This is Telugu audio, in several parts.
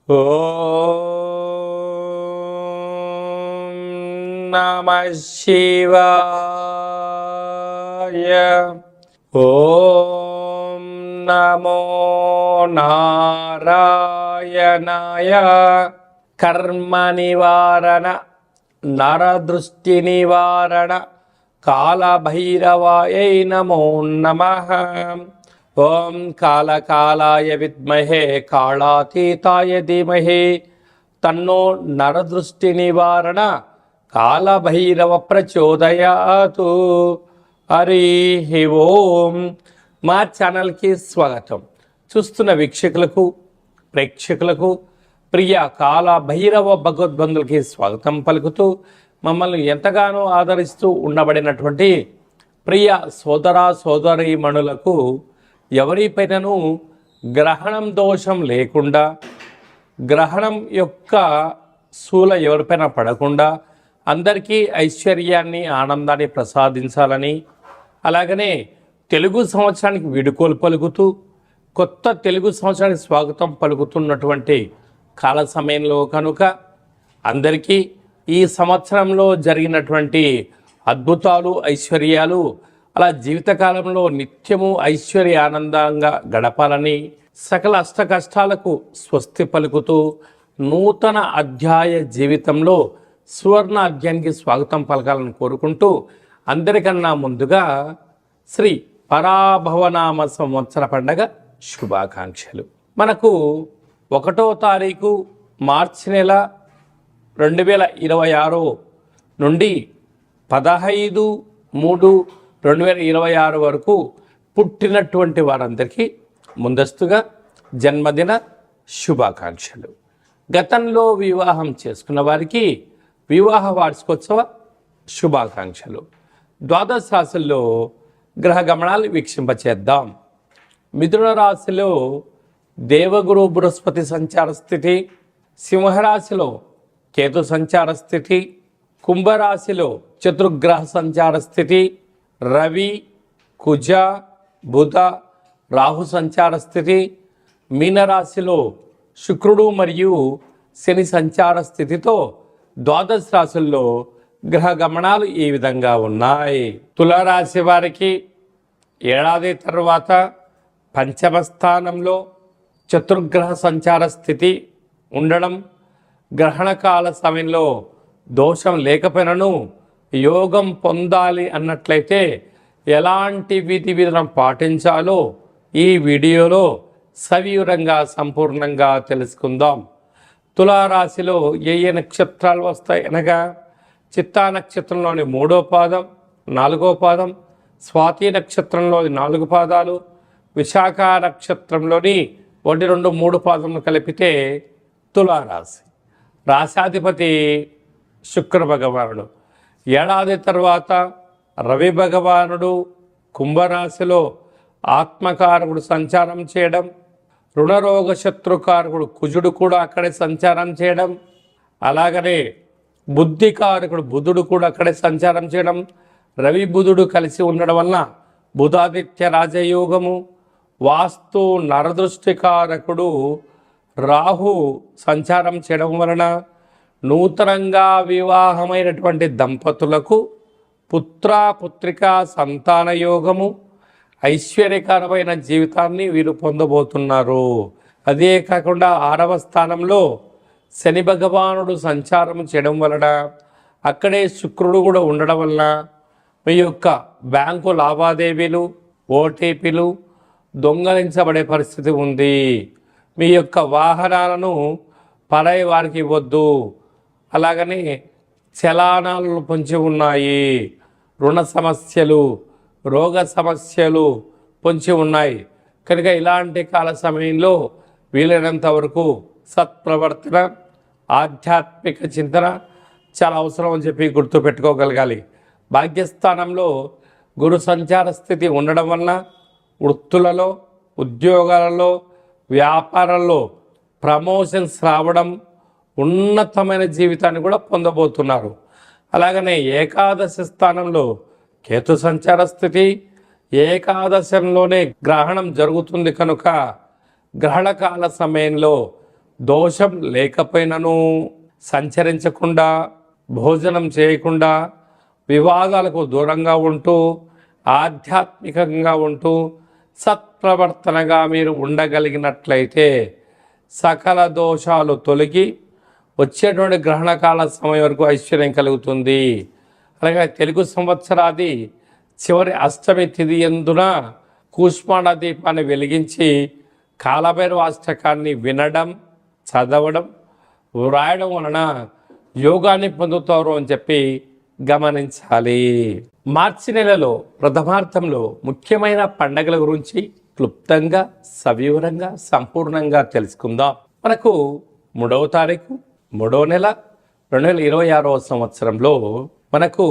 ఓం నమః శివాయ. ఓం నమో నారాయణాయ. కర్మ నివారణ, నరదృష్టి నివారణ, కాళభైరవాయై నమో నమః. ఓం కాళకాలాయ విద్మహే కాళాతీతాయ ధీమహి తన్నో నరదృష్టి నివారణ కాళభైరవ ప్రచోదయాతు. హరి ఓం. మా ఛానల్కి స్వాగతం. చూస్తున్న వీక్షకులకు, ప్రేక్షకులకు, ప్రియ కాళభైరవ భగవద్బంధులకి స్వాగతం పలుకుతూ, మమ్మల్ని ఎంతగానో ఆదరిస్తూ ఉండబడినటువంటి ప్రియ సోదర సోదరీమణులకు ఎవరిపైనను గ్రహణం దోషం లేకుండా, గ్రహణం యొక్క శూల ఎవరిపైన పడకుండా అందరికీ ఐశ్వర్యాన్ని, ఆనందాన్ని ప్రసాదించాలని, అలాగనే తెలుగు సంవత్సరానికి వీడుకోలు పలుకుతూ కొత్త తెలుగు సంవత్సరానికి స్వాగతం పలుకుతున్నటువంటి కాల సమయంలో కనుక అందరికీ ఈ సంవత్సరంలో జరిగినటువంటి అద్భుతాలు, ఐశ్వర్యాలు, అలా జీవితకాలంలో నిత్యము ఐశ్వర్య ఆనందంగా గడపాలని, సకల అష్ట కష్టాలకు స్వస్తి పలుకుతూ నూతన అధ్యాయ జీవితంలో సువర్ణ అధ్యాయానికి స్వాగతం పలకాలని కోరుకుంటూ, అందరికన్నా ముందుగా శ్రీ పరాభవనామ సంవత్సర పండగ శుభాకాంక్షలు. మనకు 1వ తారీఖు మార్చి నెల 2026 నుండి 15/3/2026 వరకు పుట్టినటువంటి వారందరికీ ముందస్తుగా జన్మదిన శుభాకాంక్షలు. గతంలో వివాహం చేసుకున్న వారికి వివాహ వార్షికోత్సవ శుభాకాంక్షలు. ద్వాదశ రాశుల్లో గ్రహ గమనాలు వీక్షింపచేద్దాం. మిథున రాశిలో దేవగురు బృహస్పతి సంచార స్థితి, సింహరాశిలో కేతు సంచార స్థితి, కుంభరాశిలో చతుర్గ్రహ సంచార స్థితి, రవి, కుజ, బుధ, రాహు సంచార స్థితి, మీనరాశిలో శుక్రుడు మరియు శని సంచార స్థితితో ద్వాదశ రాశుల్లో గ్రహ గమనాలు ఈ విధంగా ఉన్నాయి. తులారాశి వారికి ఏడాది తర్వాత పంచమ స్థానంలో చతుర్గ్రహ సంచార స్థితి ఉండడం, గ్రహణకాల సమయంలో దోషం లేకపోయినను యోగం పొందాలి అన్నట్లయితే ఎలాంటి విధి విధానం పాటించాలో ఈ వీడియోలో సవివరంగా సంపూర్ణంగా తెలుసుకుందాం. తులారాశిలో ఏ నక్షత్రాలు వస్తాయి అనగా చిత్తా నక్షత్రంలోని 3వ పాదం, 4వ పాదం, స్వాతి నక్షత్రంలోని 4 పాదాలు, విశాఖ నక్షత్రంలోని 1, 2, 3 పాదములు కలిపితే తులారాశి. రాశాధిపతి శుక్ర భగవానుడు. ఏడాది తర్వాత రవి భగవానుడు కుంభరాశిలో ఆత్మకారకుడు సంచారం చేయడం, రుణరోగ శత్రుకారకుడు కుజుడు కూడా అక్కడే సంచారం చేయడం, అలాగనే బుద్ధికారకుడు బుధుడు కూడా అక్కడే సంచారం చేయడం, రవి బుధుడు కలిసి ఉండడం వలన బుధాదిత్య రాజయోగము, వాస్తు నరదృష్టికారకుడు రాహు సంచారం చేయడం వలన నూతనంగా వివాహమైనటువంటి దంపతులకు పుత్రిక సంతాన యోగము, ఐశ్వర్యకరమైన జీవితాన్ని వీరు పొందబోతున్నారు. అదే కాకుండా 6వ స్థానంలో శని భగవానుడు సంచారం చేయడం వలన, అక్కడే శుక్రుడు కూడా ఉండడం వలన మీ యొక్క బ్యాంకు లావాదేవీలు, ఓటీపీలు దొంగలించబడే పరిస్థితి ఉంది. మీ యొక్క వాహనాలను పరాయి వారికి ఇవ్వద్దు. అలాగనే చలానాలు పొంచి ఉన్నాయి. రుణ సమస్యలు, రోగ సమస్యలు పొంచి ఉన్నాయి. కనుక ఇలాంటి కాల సమయంలో వీలైనంత వరకు సత్ప్రవర్తన, ఆధ్యాత్మిక చింతన చాలా అవసరం అని చెప్పి గుర్తుపెట్టుకోగలగాలి. భాగ్యస్థానంలో గురు సంచార స్థితి ఉండడం వలన వృత్తులలో, ఉద్యోగాలలో, వ్యాపారాల్లో ప్రమోషన్స్ రావడం, ఉన్నతమైన జీవితాన్ని కూడా పొందబోతున్నారు. అలాగనే ఏకాదశి స్థానంలో కేతు సంచార స్థితి, ఏకాదశంలోనే గ్రహణం జరుగుతుంది కనుక గ్రహణకాల సమయంలో దోషం లేకపోయినను సంచరించకుండా, భోజనం చేయకుండా, వివాదాలకు దూరంగా ఉంటూ, ఆధ్యాత్మికంగా ఉంటూ సత్ప్రవర్తనగా మీరు ఉండగలిగినట్లయితే సకల దోషాలు తొలగి వచ్చేటువంటి గ్రహణకాల సమయం వరకు ఐశ్వర్యం కలుగుతుంది. అలాగే తెలుగు సంవత్సరాది చివరి అష్టమి తిథి యందున కూష్మాండ దీపాన్ని వెలిగించి కాలభైరవ అష్టకాన్ని వినడం, చదవడం, వ్రాయడం వలన యోగాన్ని పొందుతారు అని చెప్పి గమనించాలి. మార్చి నెలలో ప్రథమార్థంలో ముఖ్యమైన పండగల గురించి క్లుప్తంగా, సవివరంగా, సంపూర్ణంగా తెలుసుకుందాం. మనకు 3వ తారీఖు 3వ నెల 2026వ సంవత్సరంలో మనకు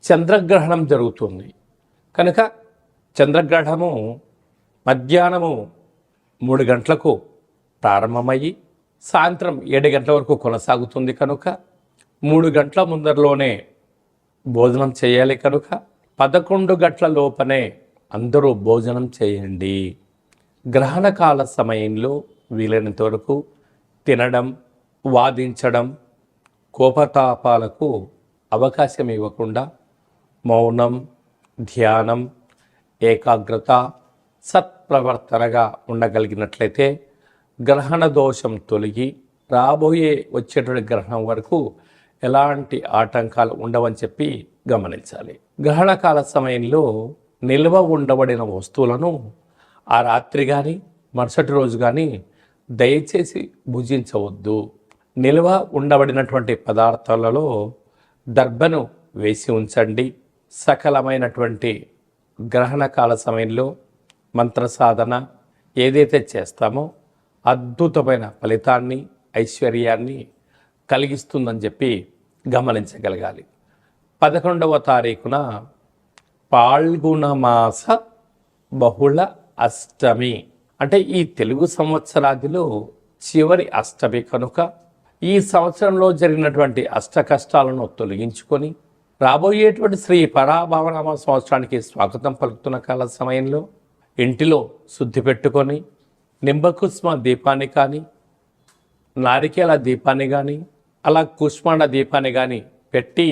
చంద్రగ్రహణం జరుగుతుంది. కనుక చంద్రగ్రహణము మధ్యాహ్నము 3 గంటలకు ప్రారంభమయ్యి సాయంత్రం 7 గంటల వరకు కొనసాగుతుంది. కనుక 3 గంటల ముందరలోనే భోజనం చేయాలి. కనుక 11 గంటల లోపనే అందరూ భోజనం చేయండి. గ్రహణకాల సమయంలో వీలైనంత వరకు తినడం, వాదించడం, కోపతాపాలకు అవకాశం ఇవ్వకుండా మౌనం, ధ్యానం, ఏకాగ్రత, సత్ప్రవర్తనగా ఉండగలిగినట్లయితే గ్రహణ దోషం తొలగి రాబోయే వచ్చేటువంటి గ్రహణం వరకు ఎలాంటి ఆటంకాలు ఉండవని చెప్పి గమనించాలి. గ్రహణకాల సమయంలో నిల్వ ఉండబడిన వస్తువులను ఆ రాత్రి కానీ మరుసటి రోజు కానీ దయచేసి భుజించవద్దు. నిల్వ ఉండబడినటువంటి పదార్థాలలో దర్భను వేసి ఉంచండి. సకలమైనటువంటి గ్రహణకాల సమయంలో మంత్ర సాధన ఏదైతే చేస్తామో అద్భుతమైన ఫలితాన్ని, ఐశ్వర్యాన్ని కలిగిస్తుందని చెప్పి గమనించగలగాలి. 11వ తారీఖున పాల్గొన మాస బహుళ అష్టమి, అంటే ఈ తెలుగు సంవత్సరాదిలో చివరి అష్టమి కనుక ఈ సంవత్సరంలో జరిగినటువంటి అష్ట కష్టాలను తొలగించుకొని రాబోయేటువంటి శ్రీ పరాభవనామ సంవత్సరానికి స్వాగతం పలుకుతున్న కాల సమయంలో ఇంటిలో శుద్ధి పెట్టుకొని నింబకుస్మ దీపాన్ని కానీ, నారికేల దీపాన్ని కానీ, అలా కుష్మాండ దీపాన్ని కానీ పెట్టి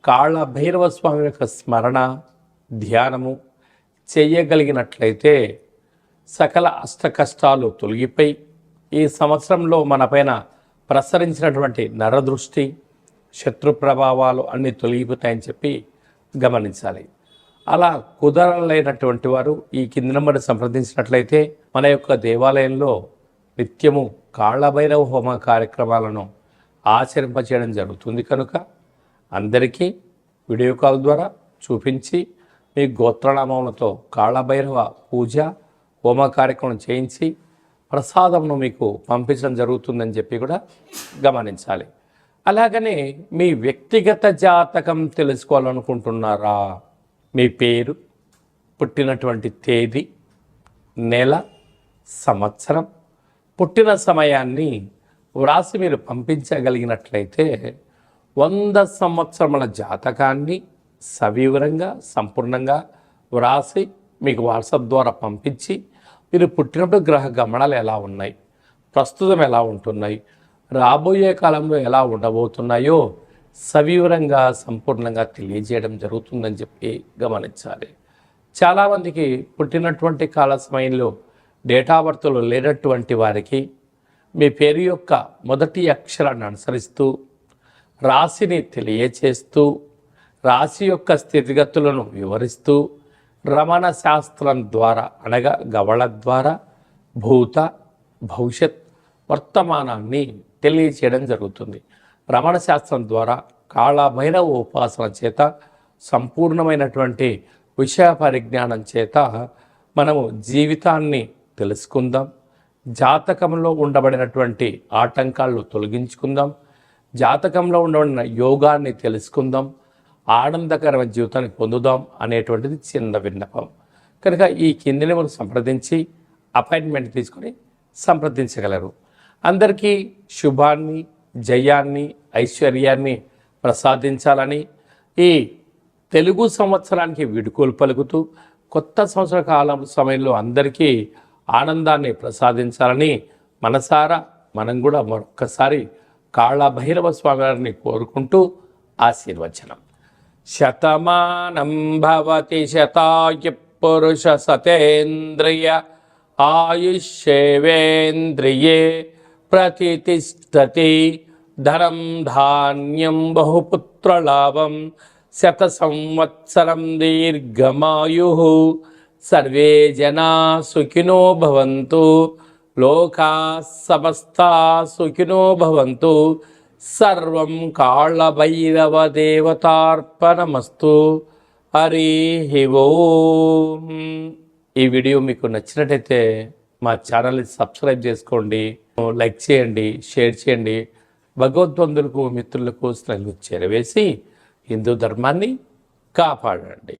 కాళ్ళ భైరవ స్వామి యొక్క స్మరణ, ధ్యానము చేయగలిగినట్లయితే సకల అష్ట కష్టాలు తొలగిపోయి ఈ సంవత్సరంలో మనపైన ప్రసరించినటువంటి నరదృష్టి, శత్రు ప్రభావాలు అన్నీ తొలగిపోతాయని చెప్పి గమనించాలి. అలా కుదరలేనటువంటి వారు ఈ కింది నెంబర్ సంప్రదించినట్లయితే మన యొక్క దేవాలయంలో నిత్యము కాళ్ళభైరవ హోమ కార్యక్రమాలను ఆచరింపచేయడం జరుగుతుంది. కనుక అందరికీ వీడియో కాల్ ద్వారా చూపించి మీ గోత్రనామములతో కాళ్ళభైరవ పూజ, హోమ కార్యక్రమం చేయించి ప్రసాదంను మీకు పంపించడం జరుగుతుందని చెప్పి కూడా గమనించాలి. అలాగనే మీ వ్యక్తిగత జాతకం తెలుసుకోవాలనుకుంటున్నారా? మీ పేరు, పుట్టినటువంటి తేదీ, నెల, సంవత్సరం, పుట్టిన సమయాన్ని వ్రాసి మీరు పంపించగలిగినట్లయితే 100 సంవత్సరముల జాతకాన్ని సవివరంగా, సంపూర్ణంగా వ్రాసి మీకు వాట్సాప్ ద్వారా పంపించి మీరు పుట్టినప్పుడు గ్రహ గమనాలు ఎలా ఉన్నాయి, ప్రస్తుతం ఎలా ఉంటున్నాయి, రాబోయే కాలంలో ఎలా ఉండబోతున్నాయో సవివరంగా, సంపూర్ణంగా తెలియజేయడం జరుగుతుందని చెప్పి గమనించాలి. చాలామందికి పుట్టినటువంటి కాల సమయంలో డేటా బర్త్లు లేనటువంటి వారికి మీ పేరు యొక్క మొదటి అక్షరాన్ని అనుసరిస్తూ రాశిని తెలియచేస్తూ రాశి యొక్క స్థితిగతులను వివరిస్తూ రమణ శాస్త్రం ద్వారా అనగా గవళ ద్వారా భూత, భవిష్యత్, వర్తమానాన్ని తెలియచేయడం జరుగుతుంది. రమణ శాస్త్రం ద్వారా కాళభైరవ ఉపాసన చేత, సంపూర్ణమైనటువంటి విషయ పరిజ్ఞానం చేత మనము జీవితాన్ని తెలుసుకుందాం. జాతకంలో ఉండబడినటువంటి ఆటంకాలను తొలగించుకుందాం. జాతకంలో ఉండబడిన యోగాన్ని తెలుసుకుందాం. ఆనందకరమైన జీవితాన్ని పొందుదాం అనేటువంటిది చిన్న విన్నపం. కనుక ఈ కింది నెంబర్ను సంప్రదించి అపాయింట్మెంట్ తీసుకొని సంప్రదించగలరు. అందరికీ శుభాన్ని, జయాన్ని, ఐశ్వర్యాన్ని ప్రసాదించాలని ఈ తెలుగు సంవత్సరానికి వీడుకోలు పలుకుతూ కొత్త సంవత్సర కాలం సమయంలో అందరికీ ఆనందాన్ని ప్రసాదించాలని మనసారా మనం కూడా మరొక్కసారి కాళ్ళ భైరవ స్వామి వారిని కోరుకుంటూ ఆశీర్వచనం. శతమానం భవతి శతాయ పురుష సతేంద్రియ ఆయుష్యేవేంద్రియే ప్రతిష్టతి. ధనం ధాన్యం బహుపుత్రలాభం శత సంవత్సరం దీర్ఘమాయు. సర్వే జనా సుఖినో భవంతు. లోకా సమస్తా సుఖినో భవంతు. సర్వం కాళభైరవ దేవతార్పణమస్తు. హరి ఓం. ఈ వీడియో మీకు నచ్చినట్టయితే మా ఛానల్ని సబ్స్క్రైబ్ చేసుకోండి, లైక్ చేయండి, షేర్ చేయండి. భగవద్బంధులకు మిత్రులకు స్నేహితులకు చేరవేసి హిందూ ధర్మాన్ని కాపాడండి.